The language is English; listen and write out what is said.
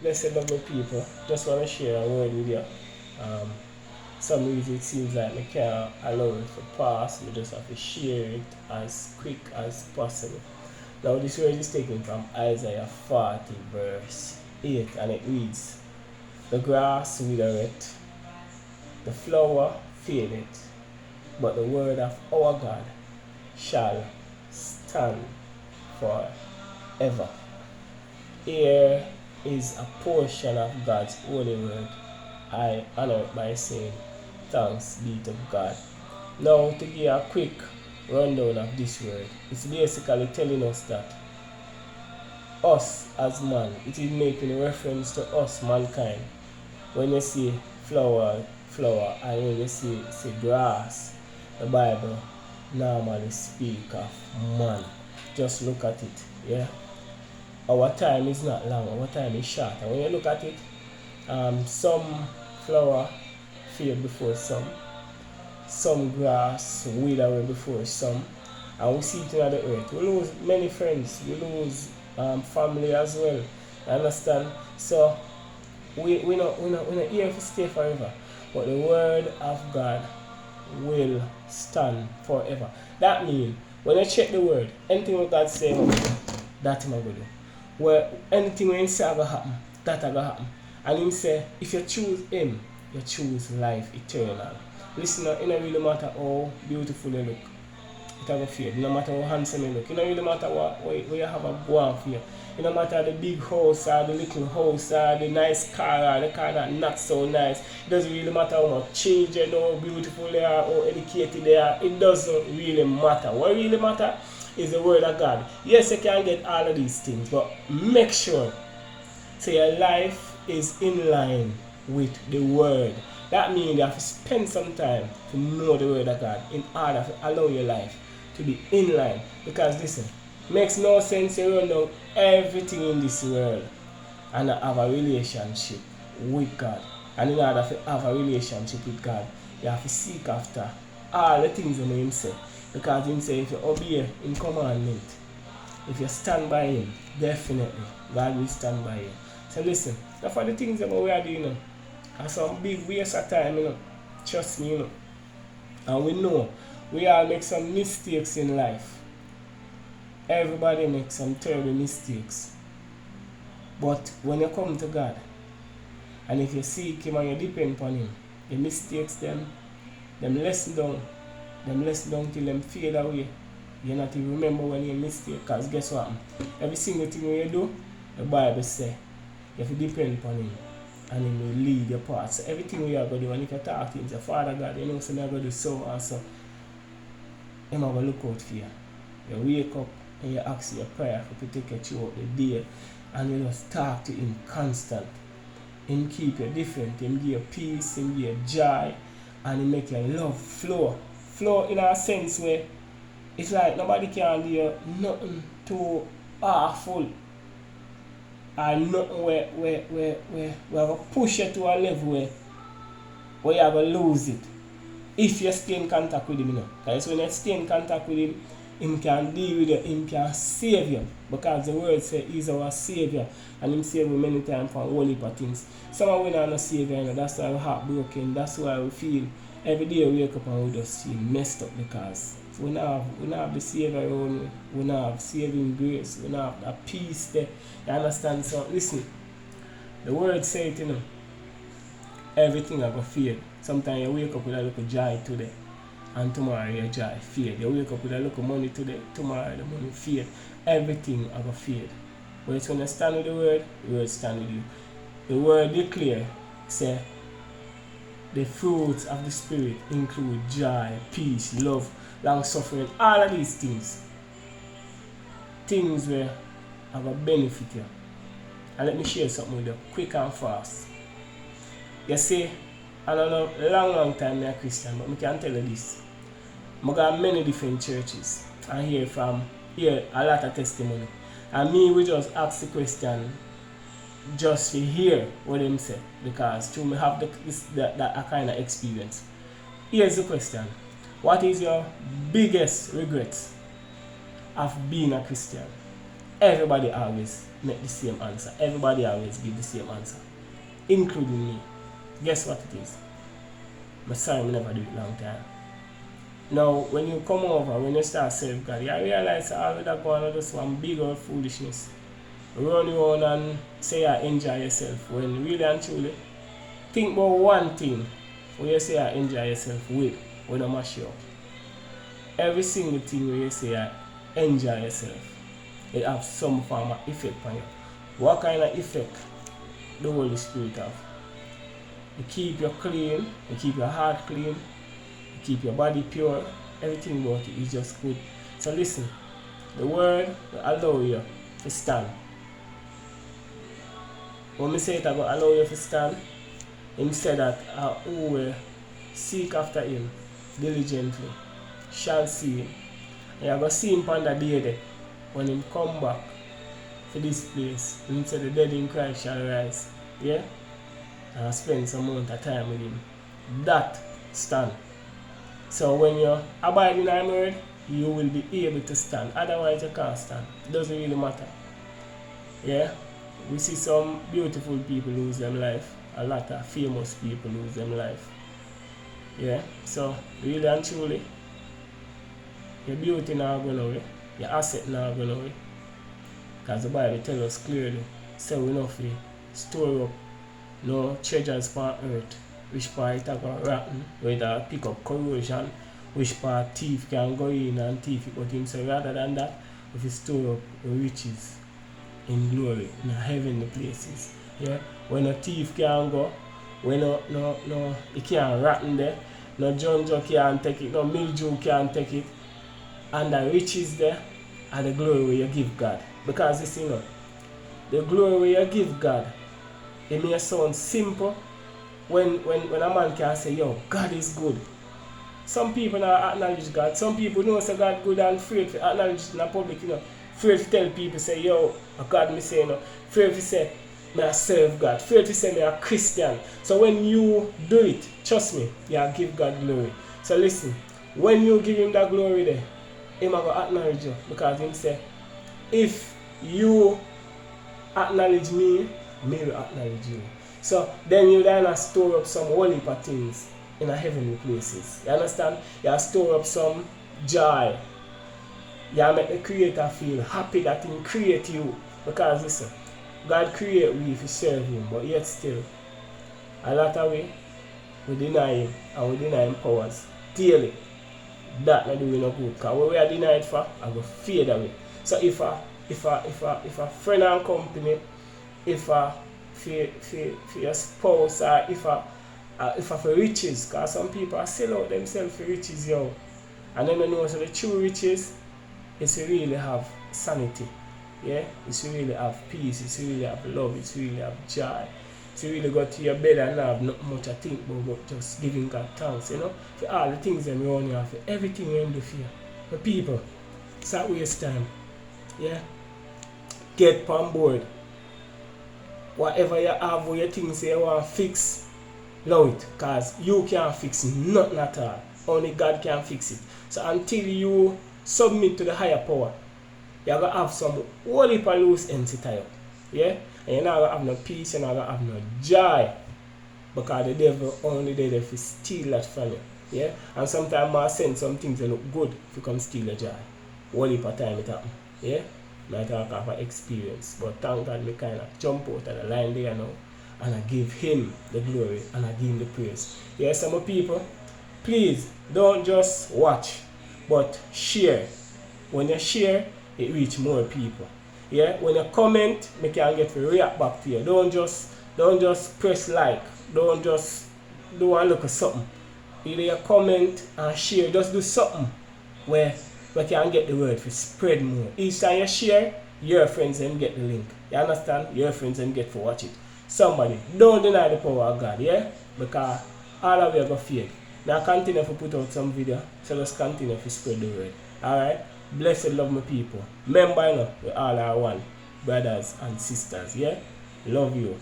Blessed lovely people, just want to share a word with you. Um, some reason it seems like I can't allow it to pass, we just have to share it as quick as possible. Now this word is taken from Isaiah 40 verse 8 and it reads, the grass withereth, the flower fadeth, but the word of our God shall stand forever. Here is a portion of God's holy word. I honor it by saying, thanks be to God. Now, to give a quick rundown of this word, it's basically telling us that us as man, it is making reference to us, mankind. When you see flower, and when you see grass, the Bible normally speak of man. Just look at it, yeah. Our time is not long, our time is short. And when you look at it, some flower fade before some grass wither away before some, and we see it in the earth. We lose many friends, we lose family as well. You understand? So we're not here to stay forever, but the word of God will stand forever. That means when you check the word, anything what God say, that him gonna do. Where anything when he say gonna happen, that gonna happen. And him say, if you choose him, you choose life eternal. Listen, it don't really matter how beautiful you look. It have a fade. No matter how handsome you look. It don't really matter where you have a go on for you. It don't matter the big house or the little house or the nice car or the car that not so nice. It doesn't really matter how much change you know, how beautiful they are, how educated they are. It doesn't really matter. What really matter is the word of God. Yes, you can get all of these things, but make sure so your life is in line with the word. That means you have to spend some time to know the word of God in order to allow your life to be in line. Because listen, makes no sense you run down everything in this world and have a relationship with God. And in order to have a relationship with God, you have to seek after all the things that him say. Because him say if you obey in commandment, if you stand by him, definitely God will stand by you. So listen, that's for the things that we are doing now. And some big waste of time, Trust me, And we know we all make some mistakes in life. Everybody makes some terrible mistakes. But when you come to God, and if you seek him and you depend upon him, the mistakes them lessen down till them fade away. You not even remember when you mistake, because guess what? Every single thing you do, the Bible say, you have to depend upon him. And he will lead your path. So everything we are going to do, and if you talk to him, say, Father God, you know, so I'm going to do so and so. Him will look out for you. You wake up and you ask your prayer for to take you throughout the day. And you just talk to him constant. Him keep you different. Him give you peace, him give you joy. And he make your love flow. Flow in a sense where it's like nobody can do you nothing too awful. And nothing where we have to push you to a level where you have to lose it. If you stay in contact with him, Because when you stay in contact with him, him can deal with you, him can save you. Because the word says he's our savior. And him save you many times for all heap of things. Some of we are not savior, that's why we're heartbroken. That's why we feel every day we wake up and we just feel messed up because we not have the savior around, we not have saving grace, we not have that peace there. You understand? So listen, the word says everything will fade. Sometimes you wake up with a little joy today, and tomorrow your joy fade. You wake up with a little money today, tomorrow the money fade. Everything will fade. But it's when you stand with the word stand with you. The word declare, say, the fruits of the Spirit include joy, peace, love, long suffering, all of these things. Things where have a benefit you. And let me share something with you, quick and fast. You see, I don't know, long time I'm a Christian, but I can tell you this. I got many different churches. I hear a lot of testimony. And me, we just ask the question just to hear what them say. Because to me have that kind of experience. Here's the question. What is your biggest regret of being a Christian? everybody always make the same answer. Everybody always give the same answer, including me. Guess what it is? My son never do it long time. Now, when you come over, when you start serving God, you realize all of that going on just one big old foolishness. Run around and say you enjoy yourself, when really and truly, think about one thing when you say you enjoy yourself with, when I mash you up. Every single thing when you say you enjoy yourself, it has some form of effect on you. What kind of effect the Holy Spirit have? It keep you clean, it keep your heart clean, it keep your body pure, everything about it is just good. So listen, the word will allow you to stand. When I say it will allow you to stand, Him said that who will seek after Him diligently shall see Him. And you're going to see Him on the day there, when Him come back to this place. He said the dead in Christ shall rise. Yeah? And I spend some amount of time with Him. That stand. So when you abide in His word, you will be able to stand. Otherwise you can't stand. It doesn't really matter. Yeah? We see some beautiful people lose their life. A lot of famous people lose their life. Yeah? So really and truly, your beauty not going away. Your asset not going away. Because the Bible tells us clearly, say we not free, store up no treasures on earth, which part it go rotten, where it pick up corrosion, which part thief can go in and thief it. But Him say rather than that, if you store up riches in glory, in heavenly places. Yeah? When a thief can go, when it can't rotten there, no junjo can't take it, no mildew can't take it, and the riches there are the glory you give God. Because this, the glory you give God, it may sound simple when a man can say, yo, God is good. Some people not acknowledge God. Some people know say God good and afraid to acknowledge it in the public, Afraid to tell people, say, yo, God me say, Afraid to say, me I serve God. Afraid to say, me a Christian. So when you do it, trust me, you give God glory. So listen, when you give Him that glory there, Him will acknowledge you. Because Him say, if you acknowledge me, me will acknowledge you. So then you then store up some whole heap of things in the heavenly places. You understand? You store up some joy. You make the Creator feel happy that He create you. Because listen, God create we to serve Him, but yet still, a lot of we deny Him and we deny Him powers daily. That not doing no good. Because what we are denied for, I go fade away. So if a friend and company, if for your spouse, or if for riches, because some people are sell out themselves for riches, yo. And then you know, so the true riches is to really have sanity. Yeah? It's to really have peace, it's to really have love, it's to really have joy. It's to really go to your bed and not have not much to think about, but just giving God thanks, for all the things that around you, for everything you do for you. For people, start waste time. Yeah? Get on board. Whatever you have, what you think say you want to fix, love it. Because you can't fix nothing at all. Only God can fix it. So until you submit to the higher power, you're going to have some whole heap of loose ends to tie up. Yeah? And you're not going to have no peace, you're not going to have no joy. Because the devil only there to steal that from you. Yeah? And sometimes I send some things that look good if you come steal your joy. Whole heap of time it happen. Yeah? I talk of experience, but thank God me kind of jump out of the line there now and I give Him the glory and I give Him the praise. Yes, some people, please don't just watch, but share. When you share, it reach more people. Yeah, when you comment, me can get to react back to you. Don't just press like. Don't just do and look at something. Either you comment and share, just do something where we can get the word to spread more. Each time you share, your friends them get the link. You understand? Your friends them get to watch it. Somebody, don't deny the power of God, yeah? Because all of you are going to fade. Now continue to put out some video, so just continue to spread the word. Alright? Blessed love my people. Remember, we all are one. Brothers and sisters, yeah? Love you.